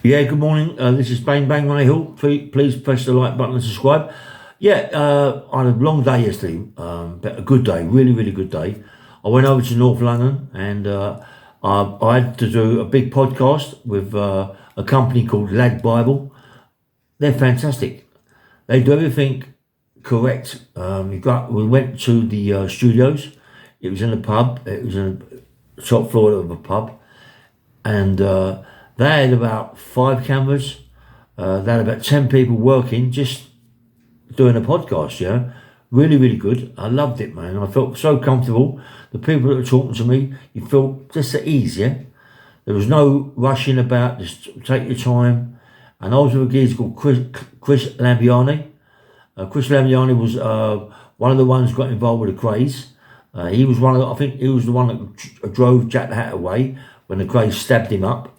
Yeah, good morning. This is Bang Bang Hill. Please press the like button and subscribe. Yeah, I had a long day yesterday, but a good day, really, really good day. I went over to North London and I had to do a big podcast with a company called Ladbible. They're fantastic. They do everything correct. We went to the studios. It was in a pub. It was in the top floor of a pub, and they had about 5 cameras. They had about 10 people working, just doing a podcast, yeah. Really, really good. I loved it, man. I felt so comfortable. The people that were talking to me, you felt just at ease, yeah. There was no rushing about, just take your time. And I was with a geezer called Chris Lambrianou. Chris Lambrianou was one of the ones who got involved with the craze. He was I think he was the one that drove Jack the Hat away when the craze stabbed him up.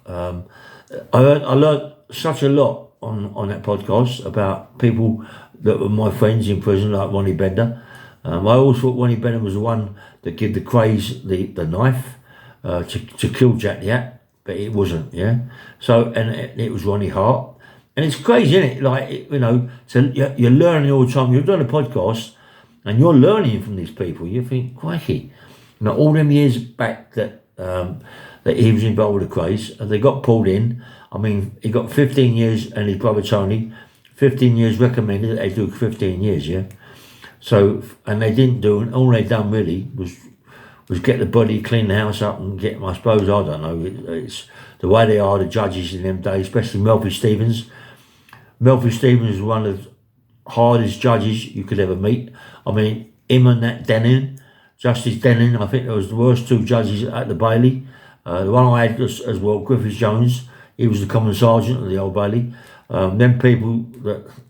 I learned such a lot on that podcast about people that were my friends in prison, like Ronnie Bender. I always thought Ronnie Bender was the one that gave the craze the knife to kill Jack the Hat, but it wasn't, yeah. So, and it was Ronnie Hart. And it's crazy, isn't it? Like, so you're learning all the time. You're doing a podcast and you're learning from these people. You think, crikey, all them years back that he was involved with the craze, they got pulled in. I mean, he got 15 years, and his brother Tony, 15 years recommended. They do 15 years, yeah. So, and they didn't do, and all they done really was get the body, clean the house up, and get. I suppose, I don't know. It's the way they are, the judges in them days, especially Melfi Stevens. Melfi Stevens was one of the hardest judges you could ever meet. I mean, him and that Denning, Justice Denning, I think that was the worst 2 judges at the Bailey. The one I had as well, Griffith Jones, he was the common sergeant of the Old Bailey. Them people,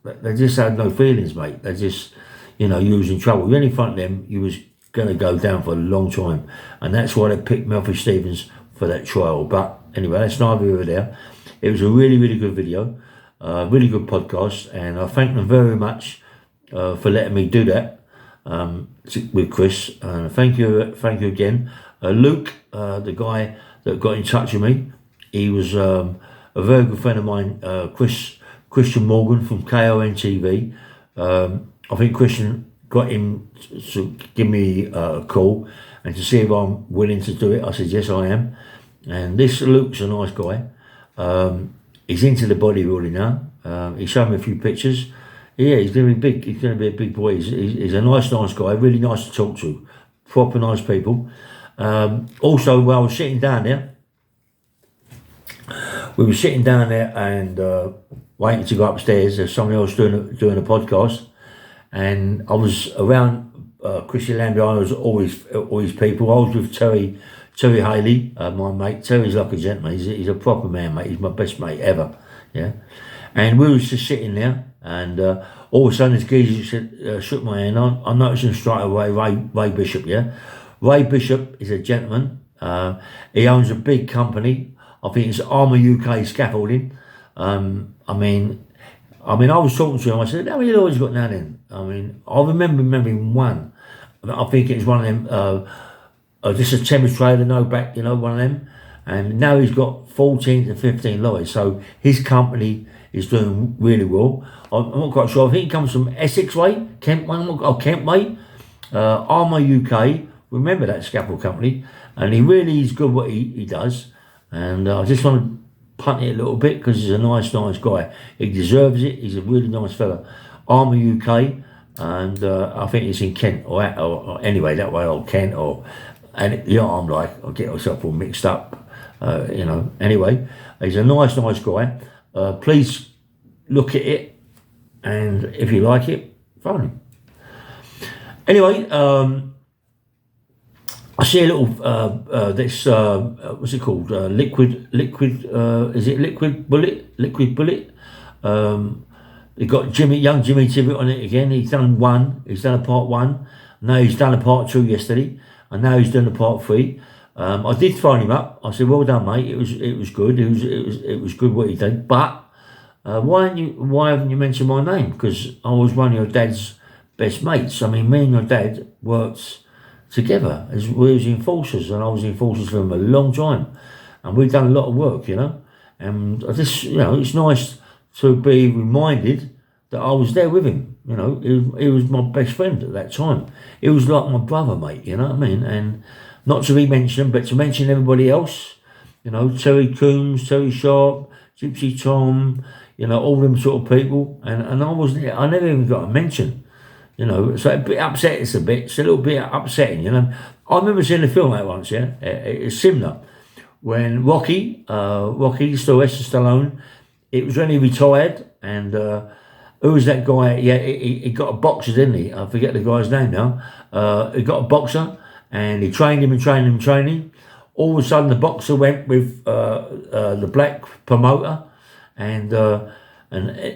they just had no feelings, mate. They just, you was in trouble. You're in front of them, you was going to go down for a long time. And that's why they picked Melfi Stevens for that trial. But anyway, that's neither here nor there. It was a really, really good video, really good podcast. And I thank them very much for letting me do that with Chris. Thank you again. Luke, the guy that got in touch with me, he was a very good friend of mine, Christian Morgan from KON TV. I think Christian got him to give me a call and to see if I'm willing to do it. I said, yes, I am. And this Luke's a nice guy. He's into the bodybuilding now. He showed me a few pictures. Yeah, he's going to be big. He's going to be a big boy. He's a nice guy, really nice to talk to. Proper nice people. Also, while I was sitting down there, we were sitting down there and waiting to go upstairs. There's someone else doing a podcast, and I was around Christian Lambrianou, all his people. I was with Terry Haley, my mate. Terry's like a gentleman. He's a proper man, mate. He's my best mate ever. Yeah, and we was just sitting there, and all of a sudden this geezer shook my hand. I noticed him straight away, Ray Bishop. Yeah. Ray Bishop is a gentleman. He owns a big company. I think it's Armour UK Scaffolding. I mean, I was talking to him. I said, how many lawyers you got now then? I mean, I remembering one. I think it was one of them, just a timber trader, back, one of them. And now he's got 14 to 15 lawyers. So his company is doing really well. I'm not quite sure. I think he comes from Essex Way, Kent Way, Armour UK. Remember that scaffold company, and he really is good what he does. And I just want to punt it a little bit because he's a nice guy. He deserves it. He's a really nice fella. Armour UK, and I think it's in Kent or anyway that way, or Kent I'm like, I get myself all mixed up, Anyway, he's a nice guy. Please look at it, and if you like it, phone him. Anyway, I see a little, this, what's it called? Is it Liquid Bullet? They got young Jimmy Tibbet on it again. He's done a part 1. Now he's done a part 2 yesterday. And now he's done a part 3. I did phone him up. I said, well done, mate. It was good. It was good what he did. But, why haven't you mentioned my name? Because I was one of your dad's best mates. I mean, me and your dad worked together as we was in forces, and I was in forces for him a long time, and we've done a lot of work, And I just, it's nice to be reminded that I was there with him. He was my best friend at that time. He was like my brother, mate, you know what I mean? And not to be mentioned, but to mention everybody else, Terry Coombs, Terry Sharp, Gypsy Tom, all them sort of people. And I never even got a mention, so it upset us a bit. It's a little bit upsetting, I remember seeing the film that once, it's similar. When Rocky, Sylvester Stallone, it was when he retired, and who was that guy? Yeah, he got a boxer, didn't he? I forget the guy's name now. He got a boxer, and he trained him. All of a sudden, the boxer went with the black promoter, and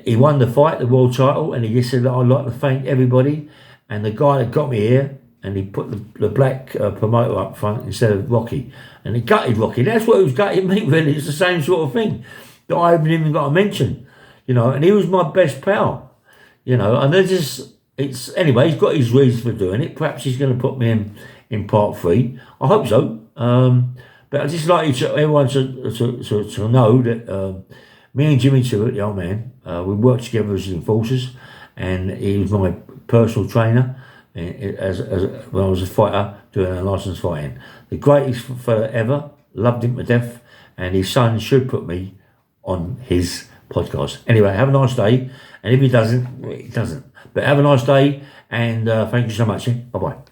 he won the fight, the world title, and he just said, I'd like to thank everybody, and the guy that got me here, and he put the black promoter up front instead of Rocky, and he gutted Rocky. That's what he was gutting me, really. It's the same sort of thing that I haven't even got to mention, and he was my best pal, and anyway, he's got his reasons for doing it. Perhaps he's going to put me in part 3. I hope so. But I'd just like everyone to know that me and Jimmy Stewart, the old man, we worked together as enforcers, and he was my personal trainer as when I was a fighter doing unlicensed fighting. The greatest fella ever, loved him to death, and his son should put me on his podcast. Anyway, have a nice day, and if he doesn't, he doesn't. But have a nice day, and thank you so much. Bye-bye.